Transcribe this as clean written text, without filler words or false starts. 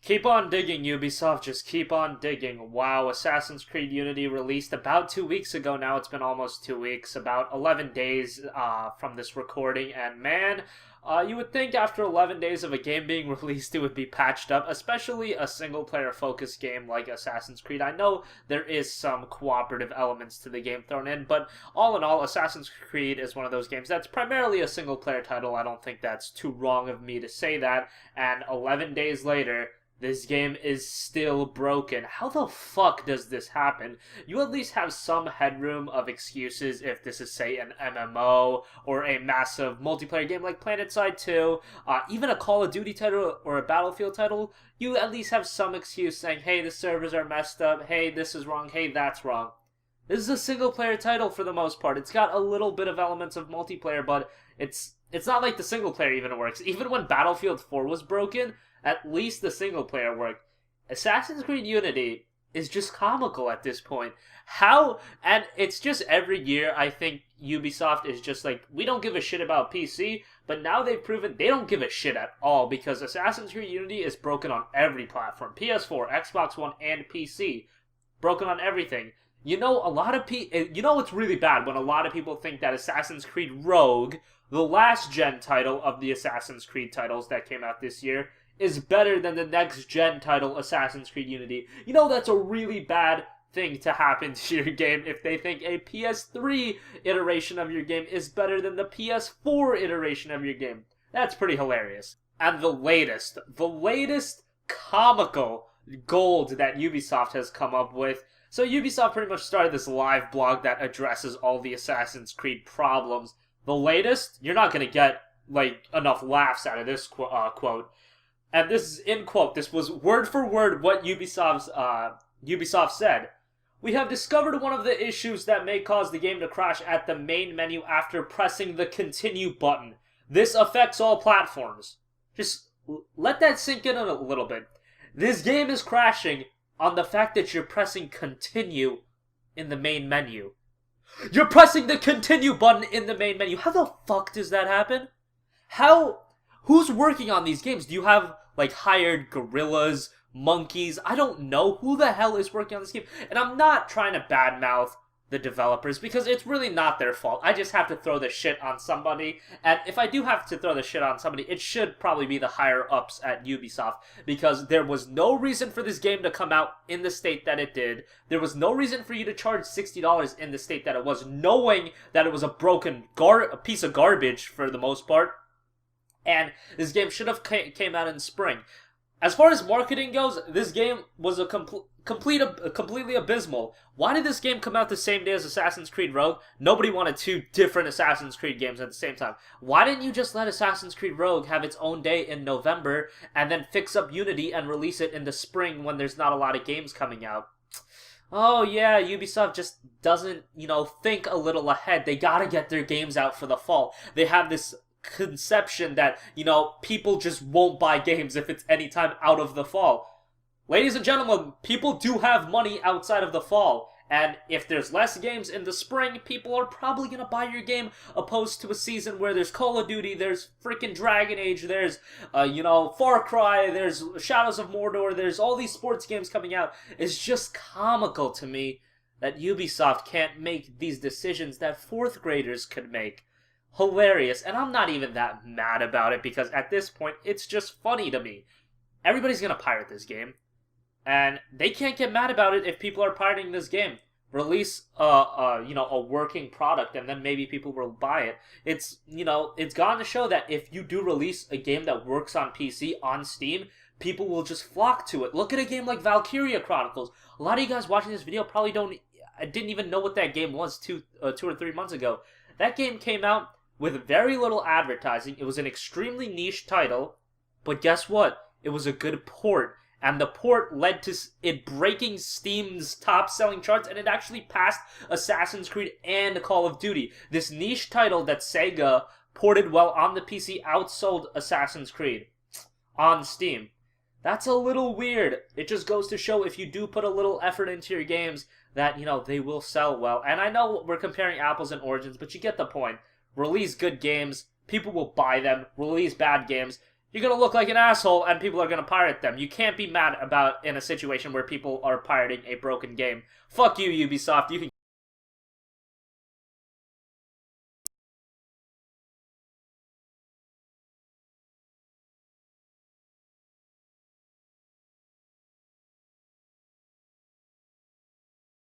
Keep on digging, Ubisoft. Just keep on digging. Wow, Assassin's Creed Unity released about 2 weeks ago now. It's been almost 2 weeks, about 11 days from this recording. And man, you would think after 11 days of a game being released, it would be patched up, especially a single-player focused game like Assassin's Creed. I know there is some cooperative elements to the game thrown in, but all in all, Assassin's Creed is one of those games that's primarily a single-player title. I don't think that's too wrong of me to say that. And 11 days later, this game is still broken. How the fuck does this happen? You at least have some headroom of excuses if this is, say, an MMO or a massive multiplayer game like PlanetSide 2, even a Call of Duty title or a Battlefield title. You at least have some excuse saying, hey, the servers are messed up, hey, this is wrong, hey, that's wrong. This is a single-player title for the most part. It's got a little bit of elements of multiplayer, but it's not like the single-player even works. Even when Battlefield 4 was broken, at least the single player worked. Assassin's Creed Unity is just comical at this point. How, and it's just every year I think Ubisoft is just like, we don't give a shit about PC, but now they've proven they don't give a shit at all because Assassin's Creed Unity is broken on every platform. PS4, Xbox One, and PC. Broken on everything. You know, you know what's really bad when a lot of people think that Assassin's Creed Rogue, the last gen title of the Assassin's Creed titles that came out this year, is better than the next-gen title, Assassin's Creed Unity. You know that's a really bad thing to happen to your game if they think a PS3 iteration of your game is better than the PS4 iteration of your game. That's pretty hilarious. And the latest comical gold that Ubisoft has come up with. So Ubisoft pretty much started this live blog that addresses all the Assassin's Creed problems. The latest, you're not going to get enough laughs out of this quote. And this is in quote. This was word for word what Ubisoft said. We have discovered one of the issues that may cause the game to crash at the main menu after pressing the continue button. This affects all platforms. Just let that sink in a little bit. This game is crashing on the fact that you're pressing continue in the main menu. You're pressing the continue button in the main menu. How the fuck does that happen? Who's working on these games? Do you have, hired gorillas, monkeys? I don't know. Who the hell is working on this game? And I'm not trying to badmouth the developers, because it's really not their fault. I just have to throw the shit on somebody. And if I do have to throw the shit on somebody, it should probably be the higher-ups at Ubisoft, because there was no reason for this game to come out in the state that it did. There was no reason for you to charge $60 in the state that it was, knowing that it was a broken a piece of garbage for the most part. And this game should have came out in spring. As far as marketing goes, this game was completely abysmal. Why did this game come out the same day as Assassin's Creed Rogue? Nobody wanted two different Assassin's Creed games at the same time. Why didn't you just let Assassin's Creed Rogue have its own day in November and then fix up Unity and release it in the spring when there's not a lot of games coming out? Oh yeah, Ubisoft just doesn't, think a little ahead. They gotta get their games out for the fall. They have this conception that, people just won't buy games if it's any time out of the fall. Ladies and gentlemen, people do have money outside of the fall, and if there's less games in the spring, people are probably gonna buy your game, opposed to a season where there's Call of Duty, there's freaking Dragon Age, there's, Far Cry, there's Shadows of Mordor, there's all these sports games coming out. It's just comical to me that Ubisoft can't make these decisions that fourth graders could make. Hilarious, and I'm not even that mad about it, because at this point, it's just funny to me. Everybody's gonna pirate this game, and they can't get mad about it if people are pirating this game. Release a working product, and then maybe people will buy it. It's gone to show that if you do release a game that works on PC on Steam, people will just flock to it. Look at a game like Valkyria Chronicles. A lot of you guys watching this video probably didn't even know what that game was 2 or 3 months ago. That game came out with very little advertising. It was an extremely niche title, but guess what? It was a good port, and the port led to it breaking Steam's top-selling charts, and it actually passed Assassin's Creed and Call of Duty. This niche title that Sega ported well on the PC outsold Assassin's Creed on Steam. That's a little weird. It just goes to show if you do put a little effort into your games that, they will sell well. And I know we're comparing apples and oranges, but you get the point. Release good games, people will buy them. Release bad games, you're gonna look like an asshole and people are gonna pirate them. You can't be mad about in a situation where people are pirating a broken game. Fuck you, Ubisoft. You can